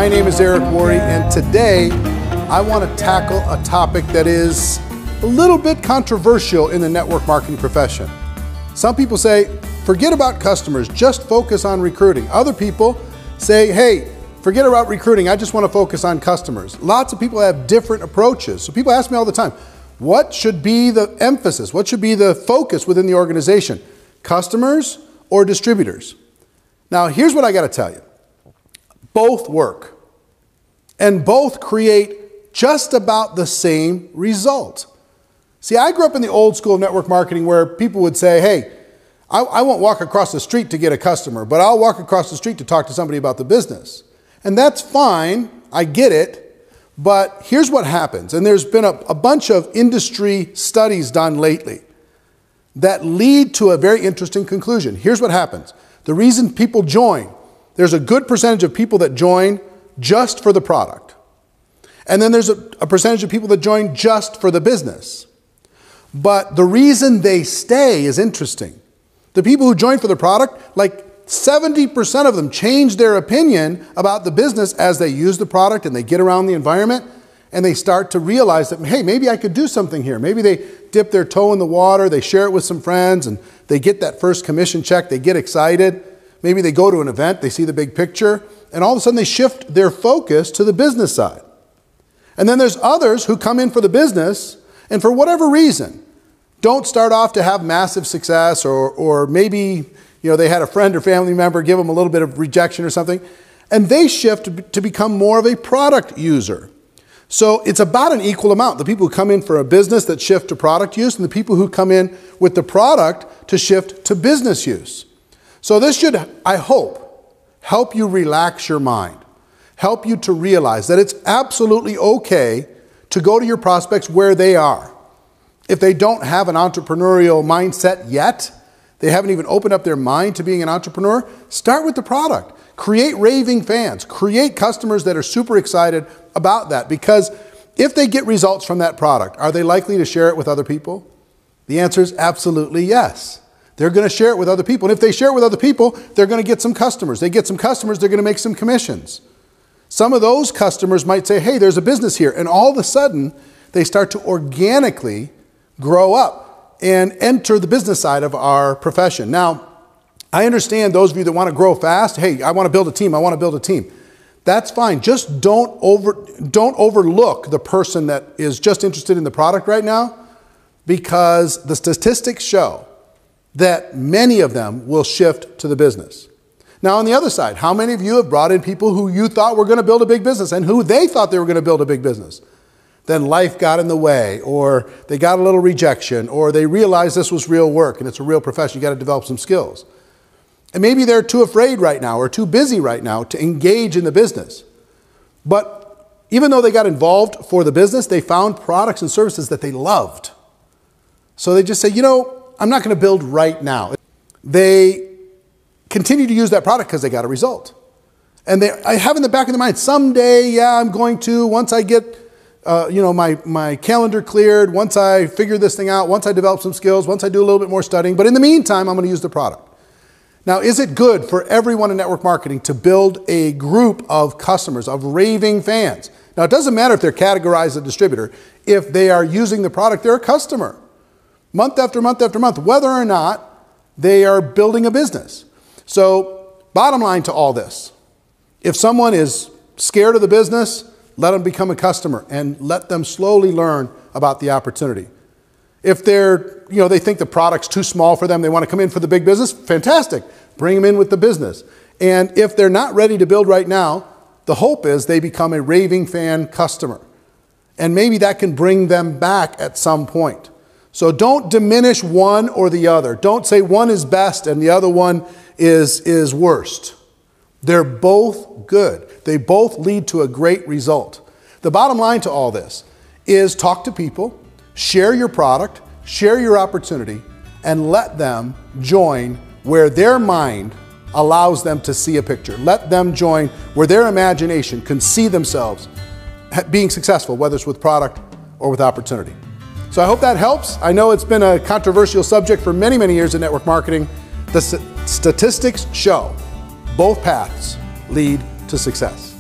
My name is Eric Worre, and today I want to tackle a topic that is a little bit controversial in the network marketing profession. Some people say, forget about customers, just focus on recruiting. Other people say, hey, forget about recruiting, I just want to focus on customers. Lots of people have different approaches. So people ask me all the time, what should be the emphasis? What should be the focus within the organization? Customers or distributors? Now, here's what I got to tell you. Both work, and both create just about the same result. See, I grew up in the old school of network marketing where people would say, hey, I won't walk across the street to get a customer, but I'll walk across the street to talk to somebody about the business. And that's fine, I get it, but here's what happens. And there's been a bunch of industry studies done lately that lead to a very interesting conclusion. Here's what happens. The reason people join, there's a good percentage of people that join just for the product. And then there's a percentage of people that join just for the business. But the reason they stay is interesting. The people who join for the product, like 70% of them change their opinion about the business as they use the product and they get around the environment and they start to realize that, hey, maybe I could do something here. Maybe they dip their toe in the water, they share it with some friends, and they get that first commission check, they get excited. Maybe they go to an event, they see the big picture, and all of a sudden they shift their focus to the business side. And then there's others who come in for the business, and for whatever reason, don't start off to have massive success, or maybe they had a friend or family member give them a little bit of rejection or something, and they shift to become more of a product user. So it's about an equal amount. The people who come in for a business that shift to product use, and the people who come in with the product to shift to business use. So this should, I hope, help you relax your mind, help you to realize that it's absolutely okay to go to your prospects where they are. If they don't have an entrepreneurial mindset yet, they haven't even opened up their mind to being an entrepreneur, start with the product. Create raving fans, create customers that are super excited about that, because if they get results from that product, are they likely to share it with other people? The answer is absolutely yes. They're going to share it with other people. And if they share it with other people, they're going to get some customers. They get some customers, they're going to make some commissions. Some of those customers might say, hey, there's a business here. And all of a sudden, they start to organically grow up and enter the business side of our profession. Now, I understand those of you that want to grow fast. Hey, I want to build a team. I want to build a team. That's fine. Just don't overlook the person that is just interested in the product right now, because the statistics show that many of them will shift to the business. Now, on the other side, how many of you have brought in people who you thought were going to build a big business and who they thought they were going to build a big business? Then life got in the way, or they got a little rejection, or they realized this was real work and it's a real profession. You got to develop some skills. And maybe they're too afraid right now or too busy right now to engage in the business. But even though they got involved for the business, they found products and services that they loved. So they just say, I'm not going to build right now. They continue to use that product because they got a result. And I have in the back of their mind, someday, yeah, I'm going to, once I get my calendar cleared, once I figure this thing out, once I develop some skills, once I do a little bit more studying, but in the meantime, I'm going to use the product. Now, is it good for everyone in network marketing to build a group of customers, of raving fans? Now, it doesn't matter if they're categorized as a distributor. If they are using the product, they're a customer. Month after month after month, whether or not they are building a business. So, bottom line to all this, if someone is scared of the business, let them become a customer and let them slowly learn about the opportunity. If they think the product's too small for them, they want to come in for the big business, fantastic. Bring them in with the business. And if they're not ready to build right now, the hope is they become a raving fan customer. And maybe that can bring them back at some point. So don't diminish one or the other. Don't say one is best and the other one is worst. They're both good. They both lead to a great result. The bottom line to all this is talk to people, share your product, share your opportunity, and let them join where their mind allows them to see a picture. Let them join where their imagination can see themselves being successful, whether it's with product or with opportunity. So I hope that helps. I know it's been a controversial subject for many, many years in network marketing. The statistics show both paths lead to success.